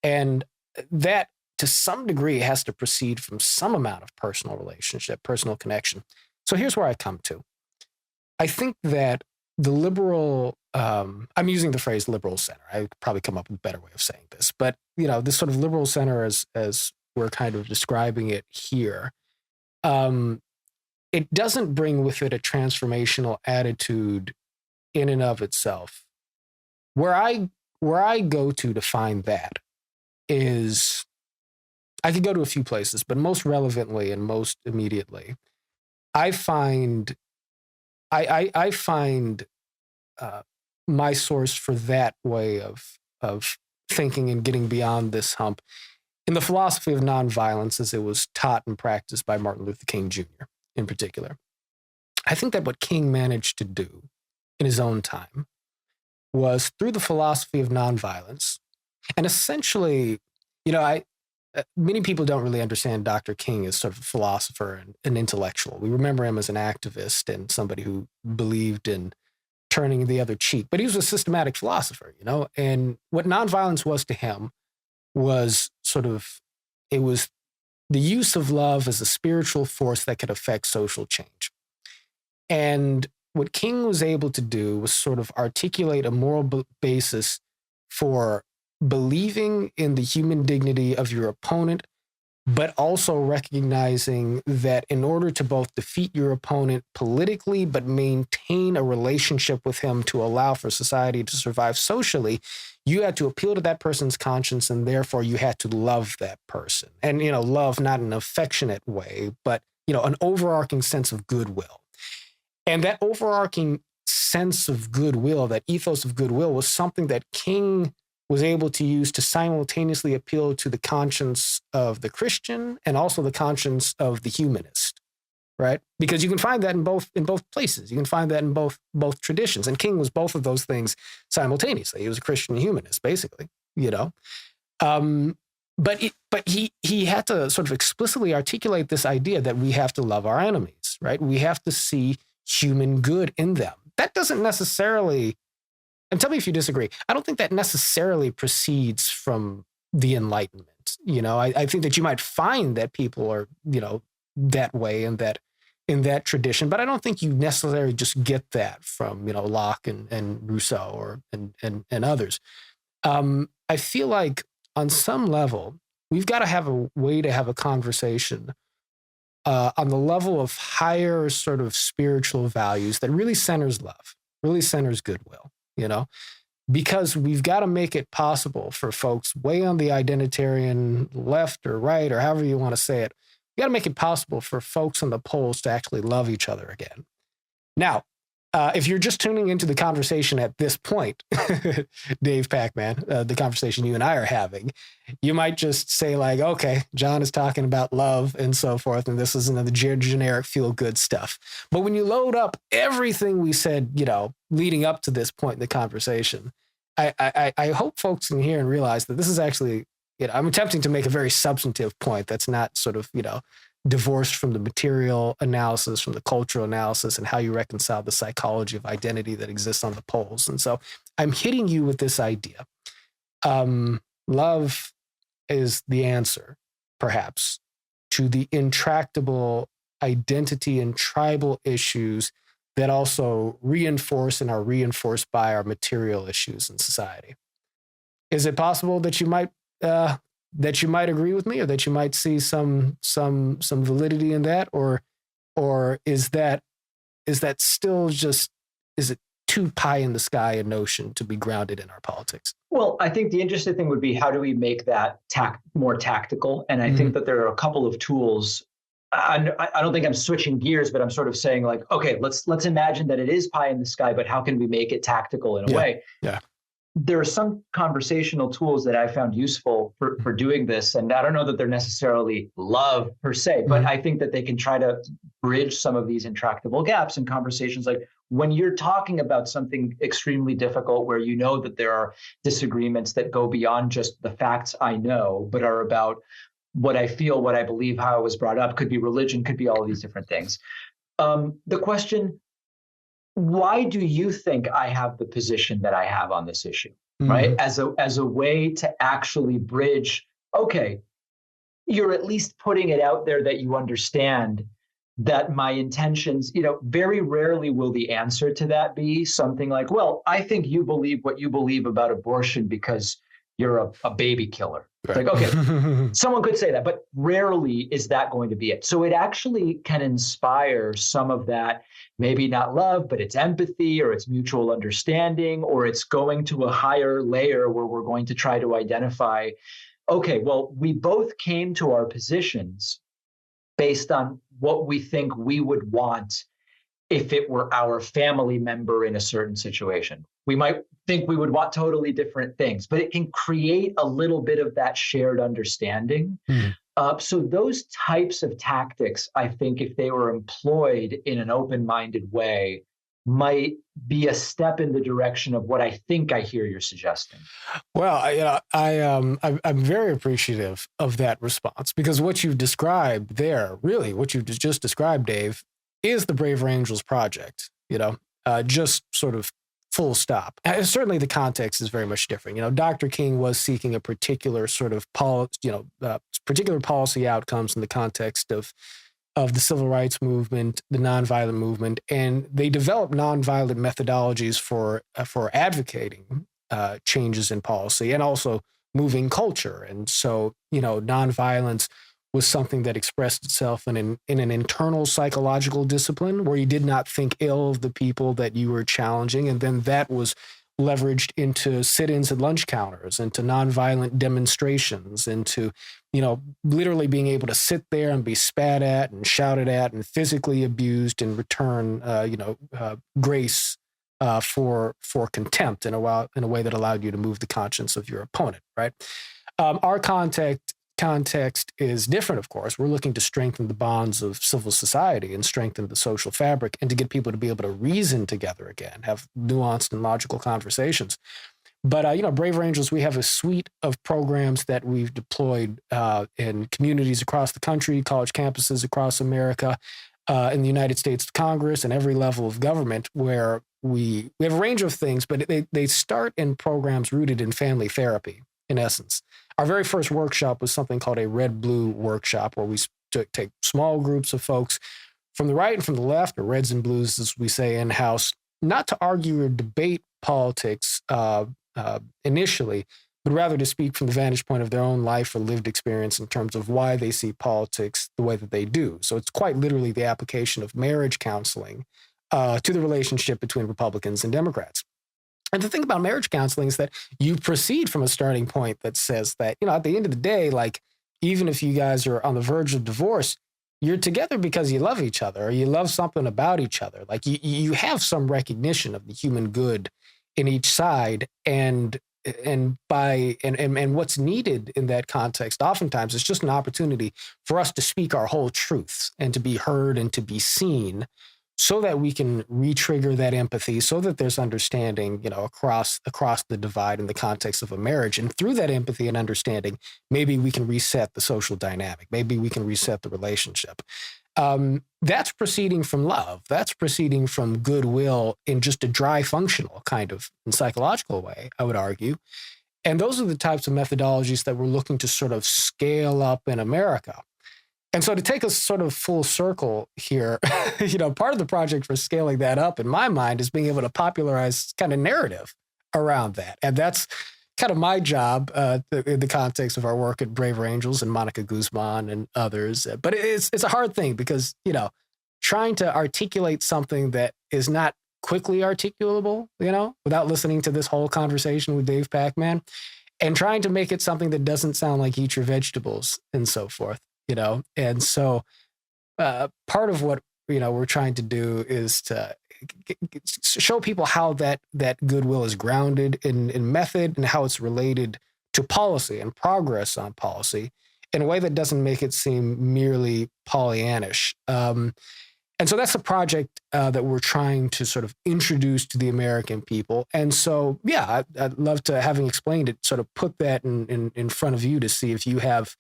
And that, to some degree, has to proceed from some amount of personal relationship, personal connection. So here's where I come to. I think that the liberal, I'm using the phrase liberal center. I could probably come up with a better way of saying this, but this sort of liberal center, as we're kind of describing it here, it doesn't bring with it a transformational attitude in and of itself. Where I go to find that is, I could go to a few places, but most relevantly and most immediately, I find my source for that way of thinking and getting beyond this hump in the philosophy of nonviolence as it was taught and practiced by Martin Luther King Jr. in particular. I think that what King managed to do in his own time was, through the philosophy of nonviolence, and essentially, many people don't really understand Dr. King as sort of a philosopher and an intellectual. We remember him as an activist and somebody who believed in turning the other cheek, but he was a systematic philosopher, and what nonviolence was to him was it was the use of love as a spiritual force that could affect social change. And what King was able to do was sort of articulate a moral basis for believing in the human dignity of your opponent, but also recognizing that in order to both defeat your opponent politically, but maintain a relationship with him to allow for society to survive socially, you had to appeal to that person's conscience, and therefore you had to love that person. And, love not in an affectionate way, but, an overarching sense of goodwill. And that overarching sense of goodwill, that ethos of goodwill, was something that King was able to use to simultaneously appeal to the conscience of the Christian and also the conscience of the humanist, right? Because you can find that in both places. You can find that in both traditions. And King was both of those things simultaneously. He was a Christian humanist, basically, But he had to sort of explicitly articulate this idea that we have to love our enemies, right? We have to see human good in them. That doesn't necessarily, and tell me if you disagree, I don't think that necessarily proceeds from the Enlightenment. I think that you might find that people are, that way in that tradition, but I don't think you necessarily just get that from, Locke and Rousseau or and others. I feel like on some level, we've got to have a way to have a conversation on the level of higher sort of spiritual values that really centers love, really centers goodwill, because we've got to make it possible for folks way on the identitarian left or right, or however you want to say it. We got to make it possible for folks on the polls to actually love each other again. Now, if you're just tuning into the conversation at this point, Dave Pakman, the conversation you and I are having, you might just say like, okay, John is talking about love and so forth, and this is another generic feel-good stuff. But when you load up everything we said, leading up to this point in the conversation, I hope folks can hear and realize that this is actually, I'm attempting to make a very substantive point that's not sort of, divorced from the material analysis, from the cultural analysis, and how you reconcile the psychology of identity that exists on the polls. And so I'm hitting you with this idea. Love is the answer, perhaps, to the intractable identity and tribal issues that also reinforce and are reinforced by our material issues in society. Is it possible that you might agree with me, or that you might see some validity in that, or is that still just, is it too pie in the sky a notion to be grounded in our politics? Well, I think the interesting thing would be, how do we make that more tactical? And I think that there are a couple of tools. I don't think I'm switching gears, but I'm sort of saying like, okay, let's imagine that it is pie in the sky, but how can we make it tactical in a way? Yeah. there are some conversational tools that I found useful for doing this. And I don't know that they're necessarily love per se, but I think that they can try to bridge some of these intractable gaps in conversations. Like when you're talking about something extremely difficult where you know that there are disagreements that go beyond just the facts I know, but are about what I feel, what I believe, how I was brought up, could be religion, could be all of these different things. The question, why do you think I have the position that I have on this issue, right? As a way to actually bridge, okay, you're at least putting it out there that you understand that my intentions, very rarely will the answer to that be something like, well, I think you believe what you believe about abortion because you're a baby killer. Right. It's like, okay, someone could say that, but rarely is that going to be it. So it actually can inspire some of that, maybe not love, but it's empathy or it's mutual understanding, or it's going to a higher layer where we're going to try to identify, okay, well, we both came to our positions based on what we think we would want if it were our family member in a certain situation. We might think we would want totally different things, but it can create a little bit of that shared understanding. So those types of tactics, I think, if they were employed in an open-minded way, might be a step in the direction of what I think I hear you're suggesting. Well, I'm very appreciative of that response, because what you've described there, really what you've just described, Dave, is the braverangels project, just sort of full stop. Certainly the context is very much different. Dr. King was seeking a particular sort of particular policy outcomes in the context of the civil rights movement, the nonviolent movement, and they developed nonviolent methodologies for advocating changes in policy and also moving culture. And so, nonviolence was something that expressed itself in an internal psychological discipline where you did not think ill of the people that you were challenging. And then that was leveraged into sit-ins at lunch counters, into nonviolent demonstrations, into, literally being able to sit there and be spat at and shouted at and physically abused and return, grace for contempt in a way that allowed you to move the conscience of your opponent, right? Our context is different, of course. We're looking to strengthen the bonds of civil society and strengthen the social fabric and to get people to be able to reason together again, have nuanced and logical conversations. But, braverangels, we have a suite of programs that we've deployed in communities across the country, college campuses across America, in the United States Congress and every level of government, where we have a range of things, but they start in programs rooted in family therapy, in essence. Our very first workshop was something called a red-blue workshop, where we take small groups of folks from the right and from the left, or reds and blues, as we say in-house, not to argue or debate politics initially, but rather to speak from the vantage point of their own life or lived experience in terms of why they see politics the way that they do. So it's quite literally the application of marriage counseling to the relationship between Republicans and Democrats. And the thing about marriage counseling is that you proceed from a starting point that says that, at the end of the day, like, even if you guys are on the verge of divorce, you're together because you love each other or you love something about each other. Like you have some recognition of the human good in each side, and what's needed in that context oftentimes is just an opportunity for us to speak our whole truths and to be heard and to be seen, so that we can re-trigger that empathy, so that there's understanding, across the divide in the context of a marriage. And through that empathy and understanding, maybe we can reset the social dynamic. Maybe we can reset the relationship. That's proceeding from love. That's proceeding from goodwill in just a dry, functional kind of and psychological way, I would argue. And those are the types of methodologies that we're looking to sort of scale up in America. And so to take us sort of full circle here, part of the project for scaling that up, in my mind, is being able to popularize kind of narrative around that. And that's kind of my job in the context of our work at braverangels and Monica Guzman and others. But it's a hard thing because, trying to articulate something that is not quickly articulable, without listening to this whole conversation with Dave Pakman, and trying to make it something that doesn't sound like eat your vegetables and so forth. And so part of what, we're trying to do is to show people how that goodwill is grounded in method and how it's related to policy and progress on policy in a way that doesn't make it seem merely Pollyannish. And so that's the project that we're trying to sort of introduce to the American people. And so, yeah, I'd love to, having explained it, sort of put that in front of you to see if you have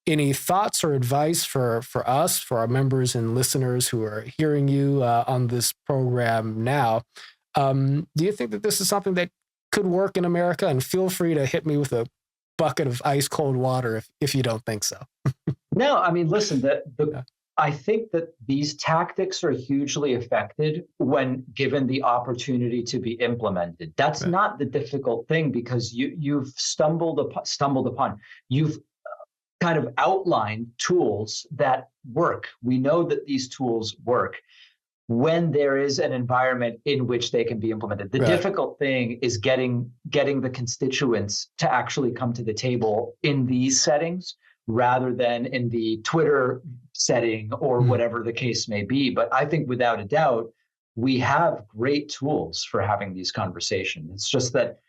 any thoughts or advice for us, for our members and listeners who are hearing you on this program now. Do you think that this is something that could work in America? And feel free to hit me with a bucket of ice cold water if you don't think so. No, I mean, listen, I think that these tactics are hugely affected when given the opportunity to be implemented. That's right. Not the difficult thing, because you've stumbled upon, you've kind of outlined tools that work. We know that these tools work when there is an environment in which they can be implemented. The difficult thing is getting the constituents to actually come to the table in these settings rather than in the Twitter setting or whatever the case may be. But I think without a doubt, we have great tools for having these conversations. It's just that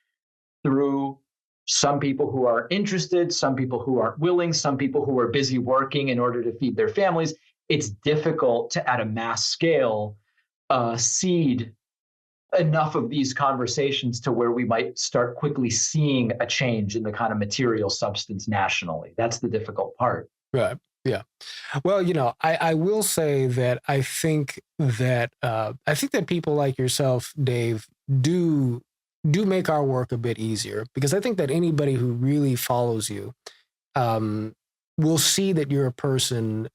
through some people who are interested, some people who aren't willing, some people who are busy working in order to feed their families, it's difficult to, at a mass scale, seed enough of these conversations to where we might start quickly seeing a change in the kind of material substance nationally. That's the difficult part. Right. Yeah. Well, I will say that I think that people like yourself, Dave, do make our work a bit easier, because I think that anybody who really follows you will see that you're a person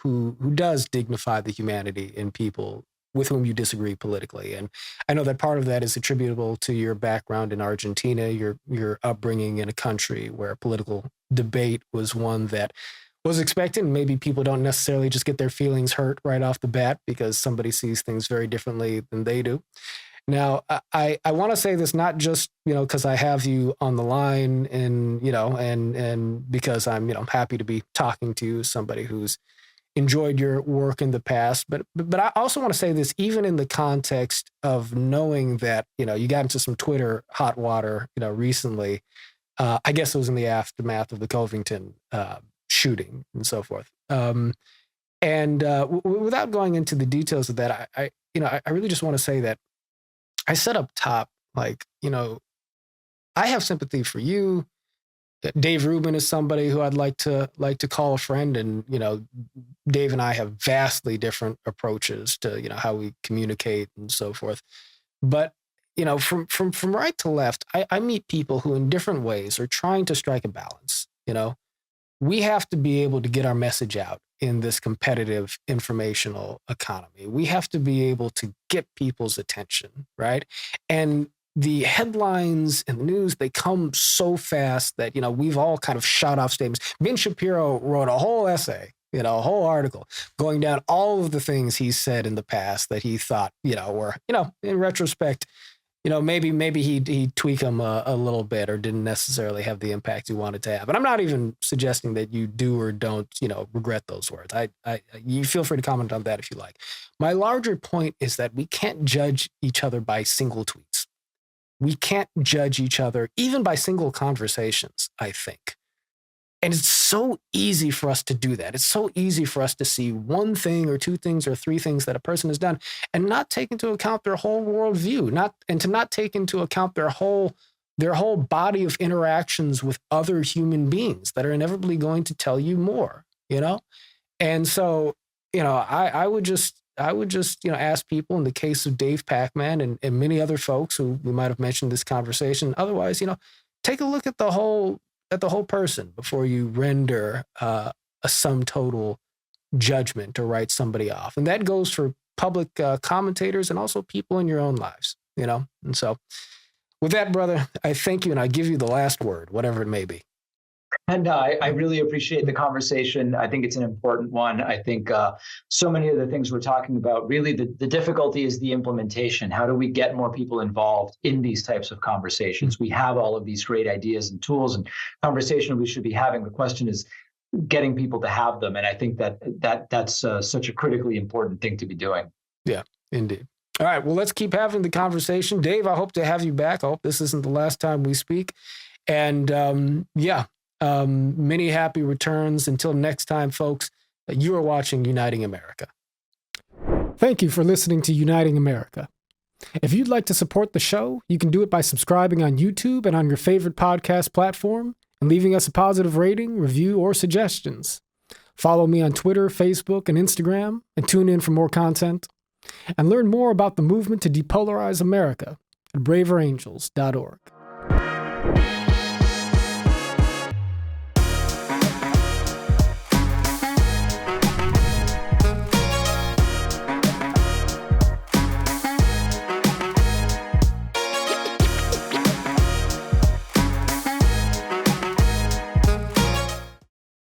who does dignify the humanity in people with whom you disagree politically. And I know that part of that is attributable to your background in Argentina, your upbringing in a country where political debate was one that was expected. And maybe people don't necessarily just get their feelings hurt right off the bat because somebody sees things very differently than they do. Now, I want to say this not just, because I have you on the line and, and because I'm, happy to be talking to you, somebody who's enjoyed your work in the past. But I also want to say this, even in the context of knowing that, you got into some Twitter hot water, recently. I guess it was in the aftermath of the Covington shooting and so forth. Without going into the details of that, I really just want to say that I said up top, I have sympathy for you. Dave Rubin is somebody who I'd like to call a friend, and Dave and I have vastly different approaches to how we communicate and so forth. But from right to left, I meet people who in different ways are trying to strike a balance. We have to be able to get our message out in this competitive informational economy. We have to be able to get people's attention, right? And the headlines and the news, they come so fast that, we've all kind of shot off statements. Ben Shapiro wrote a whole essay, a whole article going down all of the things he said in the past that he thought, were, in retrospect, maybe he'd tweak them a little bit or didn't necessarily have the impact he wanted to have. And I'm not even suggesting that you do or don't, regret those words. You feel free to comment on that if you like. My larger point is that we can't judge each other by single tweets. We can't judge each other even by single conversations, I think. And it's so easy for us to do that. It's so easy for us to see one thing or two things or three things that a person has done and not take into account their whole worldview, and to not take into account their whole body of interactions with other human beings that are inevitably going to tell you more, And so, I would just ask people, in the case of Dave Pakman and many other folks who we might have mentioned this conversation, otherwise, take a look at the whole person before you render a sum total judgment or write somebody off. And that goes for public commentators and also people in your own lives, And so with that, brother, I thank you and I give you the last word, whatever it may be. And I really appreciate the conversation. I think it's an important one. I think so many of the things we're talking about, really the difficulty is the implementation. How do we get more people involved in these types of conversations? We have all of these great ideas and tools and conversation we should be having. The question is getting people to have them. And I think that's such a critically important thing to be doing. Yeah, indeed. All right. Well, let's keep having the conversation. Dave, I hope to have you back. I hope this isn't the last time we speak. And many happy returns. Until next time, folks, you are watching Uniting America. Thank you for listening to Uniting America. If you'd like to support the show, you can do it by subscribing on YouTube and on your favorite podcast platform and leaving us a positive rating, review, or suggestions. Follow me on Twitter, Facebook, and Instagram, and tune in for more content. And learn more about the movement to depolarize America at braverangels.org.